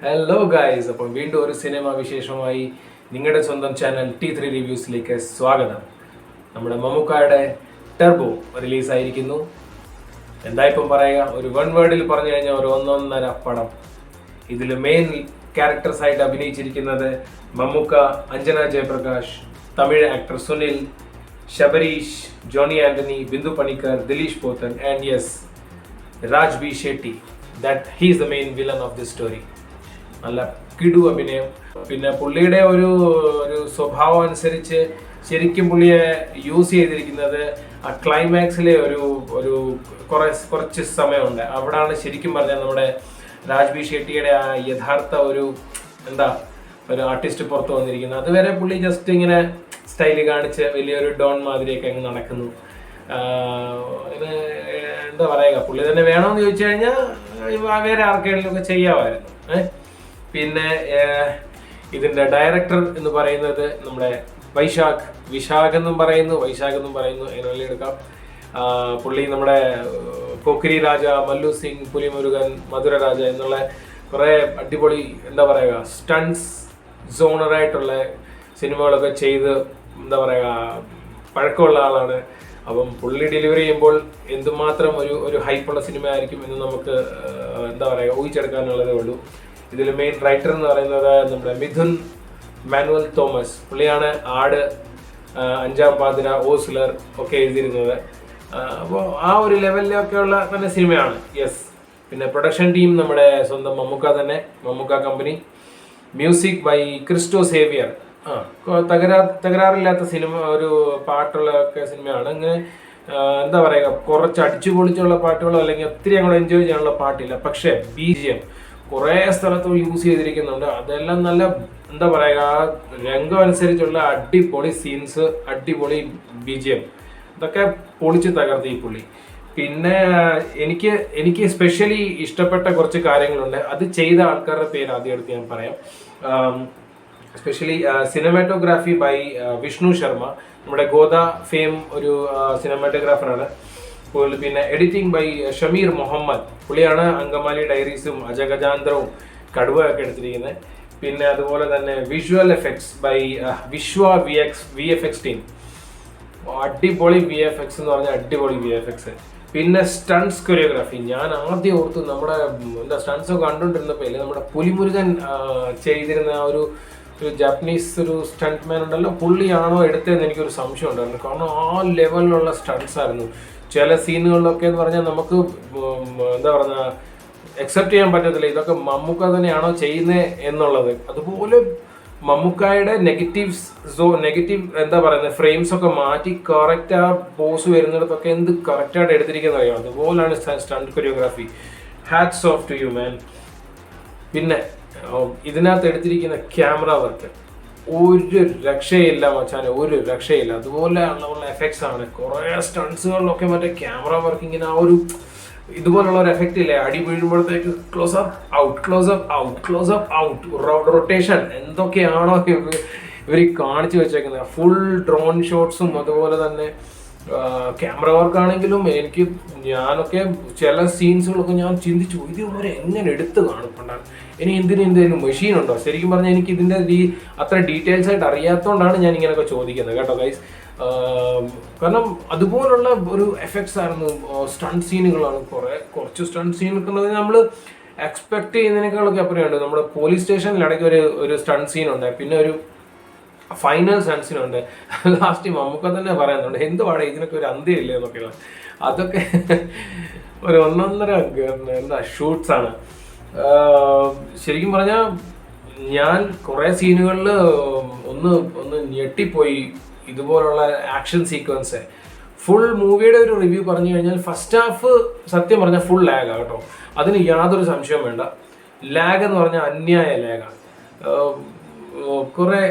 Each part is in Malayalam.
ഹലോ ഗായ്സ്, അപ്പം വീണ്ടും ഒരു സിനിമ വിശേഷമായി നിങ്ങളുടെ സ്വന്തം ചാനൽ T3 റിവ്യൂസിലേക്ക് സ്വാഗതം. നമ്മുടെ മമ്മൂക്കായുടെ ടർബോ റിലീസായിരിക്കുന്നു. എന്താ ഇപ്പം പറയുക, ഒരു വൺ വേർഡിൽ പറഞ്ഞു കഴിഞ്ഞാൽ ഒരു ഒന്നൊന്നര പടം. ഇതിൽ മെയിൻ ക്യാരക്ടേഴ്സ് ആയിട്ട് അഭിനയിച്ചിരിക്കുന്നത് Mammukka, Anjana Jayaprakash, Tamil actor Sunil, Sabareesh, Johny Antony, Bindu Panicker, Dileesh Pothan and yes Raj B Shetty. That he is the main villain of this story. നല്ല കിടു അഭിനയം. പിന്നെ പുള്ളിയുടെ ഒരു ഒരു സ്വഭാവം അനുസരിച്ച് ശരിക്കും പുള്ളിയെ യൂസ് ചെയ്തിരിക്കുന്നത് ആ ക്ലൈമാക്സിലെ ഒരു ഒരു കുറച്ച് സമയമുണ്ട്. അവിടാണ് ശരിക്കും പറഞ്ഞാൽ നമ്മുടെ രാജ് ബി ഷെട്ടിയുടെ ആ യഥാർത്ഥ ഒരു ഒരു ആർട്ടിസ്റ്റ് പുറത്ത് വന്നിരിക്കുന്നത്. അതുവരെ പുള്ളി ജസ്റ്റ് ഇങ്ങനെ സ്റ്റൈല് കാണിച്ച് വലിയൊരു ഡോൺ മാതിരിയൊക്കെ അങ്ങ് നടക്കുന്നു. എന്താ പറയുക, പുള്ളി തന്നെ വേണമെന്ന് ചോദിച്ചു കഴിഞ്ഞാൽ വേറെ ആർക്കെങ്കിലും ഒക്കെ ചെയ്യാമായിരുന്നു. പിന്നെ ഇതിൻ്റെ ഡയറക്ടർ എന്ന് പറയുന്നത് നമ്മുടെ വൈശാഖ് എന്നും പറയുന്നു അതിനുള്ളിൽ എടുക്കാം. പുള്ളി നമ്മുടെ പോക്കിരി രാജ, മല്ലു സിംഗ്, പുലിമുരുകൻ, മധുരരാജ എന്നുള്ള കുറേ അടിപൊളി സ്റ്റൺസ് സോണറായിട്ടുള്ള സിനിമകളൊക്കെ ചെയ്ത് പഴക്കമുള്ള ആളാണ്. അപ്പം പുള്ളി ഡെലിവറി ചെയ്യുമ്പോൾ എന്തുമാത്രം ഒരു ഹൈപ്പുള്ള സിനിമ ആയിരിക്കും എന്ന് നമുക്ക് ഊഹിച്ചെടുക്കാനുള്ളതേ ഉള്ളൂ. ഇതിൽ മെയിൻ റൈറ്റർ എന്ന് പറയുന്നത് നമ്മുടെ മിഥുൻ മാനുവൽ തോമസ്. പുള്ളിയാണ് ആട്, അഞ്ചാം പാതിര, ഓസ്ലർ ഒക്കെ എഴുതിയിരുന്നത്. അപ്പോൾ ആ ഒരു ലെവലിലൊക്കെയുള്ള തന്നെ സിനിമയാണ്. യെസ്. പിന്നെ പ്രൊഡക്ഷൻ ടീം നമ്മുടെ സ്വന്തം Mammukka company. Music by Christo Xavier. തകരാറില്ലാത്ത സിനിമ, ഒരു പാട്ടുള്ള ഒക്കെ സിനിമയാണ്. ഇങ്ങനെ കുറച്ച് അടിച്ചു പൊളിച്ചുള്ള പാട്ടുകളോ അല്ലെങ്കിൽ ഒത്തിരി അങ്ങോട്ട് എൻജോയ് ചെയ്യാനുള്ള പാട്ടില്ല. പക്ഷേ BGM കുറേ സ്ഥലത്ത് യൂസ് ചെയ്തിരിക്കുന്നുണ്ട്. അതെല്ലാം നല്ല രംഗം അനുസരിച്ചുള്ള അടിപൊളി സീൻസ്, അടിപൊളി BGM, ഇതൊക്കെ പൊളിച്ച് തകർത്തി ഈ പുള്ളി. പിന്നെ എനിക്ക് സ്പെഷ്യലി ഇഷ്ടപ്പെട്ട കുറച്ച് കാര്യങ്ങളുണ്ട്. അത് ചെയ്ത ആൾക്കാരുടെ പേര് ആദ്യം എടുത്ത് ഞാൻ പറയാം. Specially cinematography by Vishnu Sharma, നമ്മുടെ ഗോദ ഫെയിം ഒരു സിനിമാറ്റോഗ്രാഫറാണ്. പിന്നെ എഡിറ്റിംഗ് ബൈ ഷമീർ മുഹമ്മദ്. പുള്ളിയാണ് അങ്കമാലി ഡയറീസും അജഗജാന്തരവും കടുവയൊക്കെ എടുത്തിരിക്കുന്നത്. പിന്നെ അതുപോലെ തന്നെ visual effects by Vishwa VFX team. അടിപൊളി VFX എന്ന് പറഞ്ഞാൽ അടിപൊളി VFX. പിന്നെ സ്റ്റൺസ് കൊറിയോഗ്രാഫി. ഞാൻ ആദ്യം ഓർത്ത് നമ്മുടെ സ്റ്റൺസ് കണ്ടുകൊണ്ടിരുന്നപ്പോൾ ഇല്ലേ, നമ്മുടെ പുലിമുരുകൻ ചെയ്തിരുന്ന ആ ഒരു ജാപ്പനീസ് ഒരു സ്റ്റണ്ട് മാൻ ഉണ്ടല്ലോ, പുള്ളിയാണോ എടുത്തതെന്ന് എനിക്കൊരു സംശയം ഉണ്ടായിരുന്നു. കാരണം ആ ലെവലിലുള്ള സ്റ്റൺസ് ആയിരുന്നു. ചില സീനുകളിലൊക്കെ എന്ന് പറഞ്ഞാൽ നമുക്ക് അക്സെപ്റ്റ് ചെയ്യാൻ പറ്റത്തില്ല, ഇതൊക്കെ മമ്മൂക്ക തന്നെയാണോ ചെയ്യുന്നത് എന്നുള്ളത്. അതുപോലെ മമ്മൂക്കായുടെ നെഗറ്റീവ് ഫ്രെയിംസ് ഒക്കെ മാറ്റി കറക്റ്റ് ആ പോസ് വരുന്നിടത്തൊക്കെ എന്ത് കറക്റ്റായിട്ട് എടുത്തിരിക്കുന്നത് അറിയാം. അതുപോലെയാണ് stunt choreography. Hats of to you man. പിന്നെ ഇതിനകത്ത് എടുത്തിരിക്കുന്ന ക്യാമറ വർക്ക് ഒരു രക്ഷയില്ല മച്ചാനെ, ഒരു രക്ഷയില്ല. അതുപോലെ ഉള്ള എഫക്ട്സ് ആണ്. കുറേ സ്റ്റൺസുകളിലൊക്കെ മറ്റേ ക്യാമറ വർക്കിങ്ങിന് ആ ഒരു ഇതുപോലുള്ള ഒരു എഫക്റ്റ് ഇല്ലേ, അടി വീഴുമ്പോഴത്തേക്ക് ക്ലോസ് അപ്പ് ഔട്ട് റൊട്ടേഷൻ എന്തൊക്കെയാണോ ഇവർ കാണിച്ചു വെച്ചേക്കുന്നത്. ഫുൾ ഡ്രോൺ ഷോട്ട്സും അതുപോലെ തന്നെ ക്യാമറ വർക്കാണെങ്കിലും ഞാനൊക്കെ ചില സീൻസുകളൊക്കെ ഞാൻ ചിന്തിച്ചു, ഇത് ഇവരെ എങ്ങനെ എടുത്ത് കാണുന്നുണ്ടാണ്. ഇനി എന്തെങ്കിലും മെഷീൻ ഉണ്ടോ? ശരിക്കും പറഞ്ഞാൽ എനിക്ക് ഇതിൻ്റെ അത്ര ഡീറ്റെയിൽസ് ആയിട്ട് അറിയാത്തതുകൊണ്ടാണ് ഞാൻ ഇങ്ങനെയൊക്കെ ചോദിക്കുന്നത് കേട്ടോ ഗൈസ്. കാരണം അതുപോലുള്ള ഒരു എഫക്ട്സ് ആയിരുന്നു. സ്റ്റണ്ട് സീനുകളാണ് കുറച്ച് സ്റ്റണ്ട് സീനൊക്കെ ഉള്ളത് നമ്മൾ എക്സ്പെക്ട് ചെയ്യുന്നതിനേക്കാളൊക്കെ അപ്പുറമുണ്ട്. നമ്മുടെ പോലീസ് സ്റ്റേഷനിലിടയ്ക്ക് ഒരു സ്റ്റണ്ട് സീനുണ്ട്. പിന്നെ ഒരു ഫൈനൽ സ്റ്റണ്ട് സീനുണ്ട്. ലാസ്റ്റ് മമ്മൂക്ക തന്നെ പറയുന്നുണ്ട്, എന്തുവാടെ ഇതിനൊക്കെ ഒരു അന്ത്യമില്ല എന്നൊക്കെയുള്ള. അതൊക്കെ ഒരു ഒന്നൊന്നര ഷൂട്ട്സ് ആണ്. ശരിക്കും പറഞ്ഞാൽ ഞാൻ കുറേ സീനുകളിൽ ഒന്ന് ഞെട്ടിപ്പോയി. ഇതുപോലുള്ള ആക്ഷൻ സീക്വൻസ് ഫുൾ മൂവിയുടെ ഒരു റിവ്യൂ പറഞ്ഞു കഴിഞ്ഞാൽ ഫസ്റ്റ് ഹാഫ് സത്യം പറഞ്ഞാൽ ഫുൾ ലാഗാണ് കേട്ടോ. അതിന് യാതൊരു സംശയവും വേണ്ട. ലാഗ് എന്ന് പറഞ്ഞാൽ അന്യായ ലാഗാണ്. കുറേ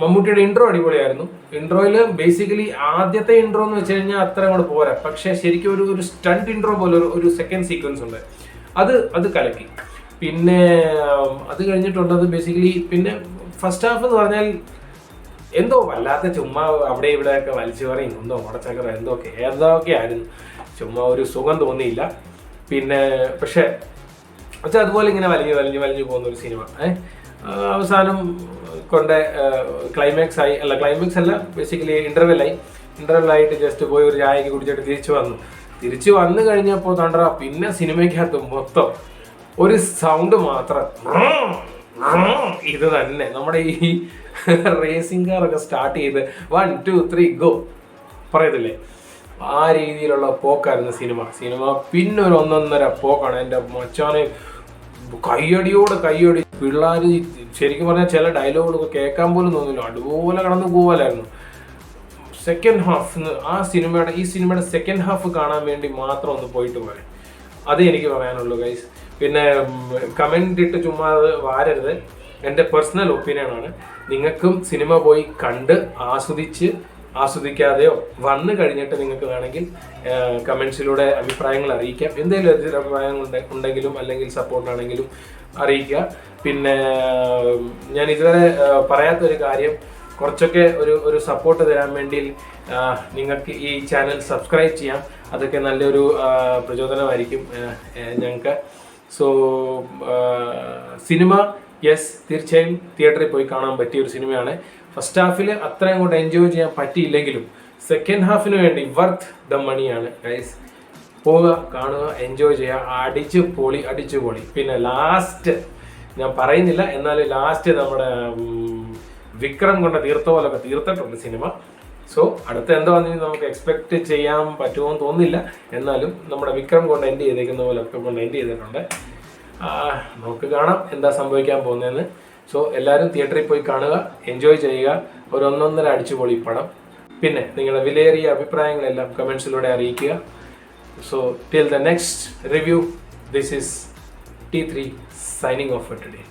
മമ്മൂട്ടിയുടെ ഇൻട്രോ അടിപൊളിയായിരുന്നു. ഇൻട്രോയിൽ ബേസിക്കലി ആദ്യത്തെ ഇൻട്രോ എന്ന് വെച്ച് കഴിഞ്ഞാൽ അത്ര അങ്ങോട്ട് പോരാ. പക്ഷേ ശരിക്കും ഒരു സ്റ്റണ്ട് ഇൻട്രോ പോലെ ഒരു സെക്കൻഡ് സീക്വൻസ് ഉണ്ട്. അത് കലക്കി. പിന്നെ അത് കഴിഞ്ഞിട്ടുള്ളത് ബേസിക്കലി പിന്നെ ഫസ്റ്റ് ഹാഫ് എന്ന് പറഞ്ഞാൽ എന്തോ വല്ലാത്ത ചുമ്മാ അവിടെ ഇവിടെയൊക്കെ വലിച്ചു പറയും, എന്തോ മുടച്ചക്കറ എന്തൊക്കെ ആയിരുന്നു. ചുമ്മാ ഒരു സുഖം തോന്നിയില്ല. പിന്നെ പക്ഷേ പക്ഷെ അതുപോലെ ഇങ്ങനെ വലിഞ്ഞു പോകുന്ന ഒരു സിനിമ. അവസാനം കൊണ്ട് ക്ലൈമാക്സ് ആയി, അല്ല ക്ലൈമാക്സ് അല്ല, ബേസിക്കലി ഇന്റർവെല്ലായിട്ട് ജസ്റ്റ് പോയി ഒരു ചായക്ക് കുടിച്ചിട്ട് തിരിച്ചു വന്നു കഴിഞ്ഞപ്പോൾ തണ്ടറ പിന്നെ സിനിമയ്ക്കകത്ത് മൊത്തം ഒരു സൗണ്ട് മാത്രം, ഇത് തന്നെ നമ്മുടെ ഈ റേസിംഗ് കാറൊക്കെ സ്റ്റാർട്ട് ചെയ്ത് 1 2 3 ഗോ പറയത്തില്ലേ, ആ രീതിയിലുള്ള പോക്കായിരുന്നു സിനിമ. പിന്നെ ഒരു 1.5 പോക്കാണ്. എൻ്റെ മച്ചാനെ കയ്യടി പിള്ളേർ ശരിക്കും പറഞ്ഞാൽ ചില ഡയലോഗുകളൊക്കെ കേൾക്കാൻ പോലും തോന്നില്ല, അതുപോലെ കടന്നു പോകാലായിരുന്നു. സെക്കൻഡ് ഹാഫ് ഈ സിനിമയുടെ സെക്കൻഡ് ഹാഫ് കാണാൻ വേണ്ടി മാത്രം ഒന്ന് പോയിട്ട് പോരെ, അതേ എനിക്ക് പറയാനുള്ളൂ ഗൈസ്. പിന്നെ കമൻ്റ് ഇട്ട് ചുമ്മാ വാരരുത്, എൻ്റെ പേഴ്സണൽ ഒപ്പീനിയനാണ്. നിങ്ങൾക്കും സിനിമ പോയി കണ്ട് ആസ്വദിക്കാതെയോ വന്നു കഴിഞ്ഞിട്ട് നിങ്ങൾക്ക് വേണമെങ്കിൽ കമൻസിലൂടെ അഭിപ്രായങ്ങൾ അറിയിക്കാം. എന്തെങ്കിലും അഭിപ്രായങ്ങൾ ഉണ്ടെങ്കിലും അല്ലെങ്കിൽ സപ്പോർട്ടാണെങ്കിലും അറിയിക്കുക. പിന്നെ ഞാൻ ഇതുവരെ പറയാത്തൊരു കാര്യം, കുറച്ചൊക്കെ ഒരു സപ്പോർട്ട് തരാൻ വേണ്ടി നിങ്ങൾക്ക് ഈ ചാനൽ സബ്സ്ക്രൈബ് ചെയ്യാം. അതൊക്കെ നല്ലൊരു പ്രചോദനമായിരിക്കും ഞങ്ങൾക്ക്. സോ സിനിമ തീർച്ചയായും തിയേറ്ററിൽ പോയി കാണാൻ പറ്റിയ ഒരു സിനിമയാണ്. ഫസ്റ്റ് ഹാഫിൽ അത്രയും അങ്ങോട്ട് എൻജോയ് ചെയ്യാൻ പറ്റിയില്ലെങ്കിലും സെക്കൻഡ് ഹാഫിന് വേണ്ടി വർത്ത് ദ മണിയാണ് ഗൈസ്. പോവുക, കാണുക, എൻജോയ് ചെയ്യുക, അടിച്ചു പൊളി. പിന്നെ ലാസ്റ്റ് ഞാൻ പറയുന്നില്ല, എന്നാലും ലാസ്റ്റ് നമ്മുടെ വിക്രം കൊണ്ട് തീർത്തിട്ടുണ്ട് സിനിമ. സോ അടുത്ത എന്താ വന്നു നമുക്ക് എക്സ്പെക്ട് ചെയ്യാൻ പറ്റുമോ എന്ന് തോന്നുന്നില്ല, എന്നാലും നമ്മുടെ വിക്രം കൊണ്ട് എൻഡ് ചെയ്തേക്കുന്ന പോലെ ഒക്കെ കൊണ്ട് എൻഡ് ചെയ്തിട്ടുണ്ട്. നമുക്ക് കാണാം എന്താ സംഭവിക്കാൻ പോകുന്നതെന്ന്. സോ എല്ലാവരും തിയേറ്ററിൽ പോയി കാണുക, എൻജോയ് ചെയ്യുക. ഒരു 1.5 അടിച്ചുപൊളി പടം. പിന്നെ നിങ്ങളുടെ വിലയേറിയ അഭിപ്രായങ്ങളെല്ലാം കമൻസിലൂടെ അറിയിക്കുക. So till the next review, this is T3 signing off for today.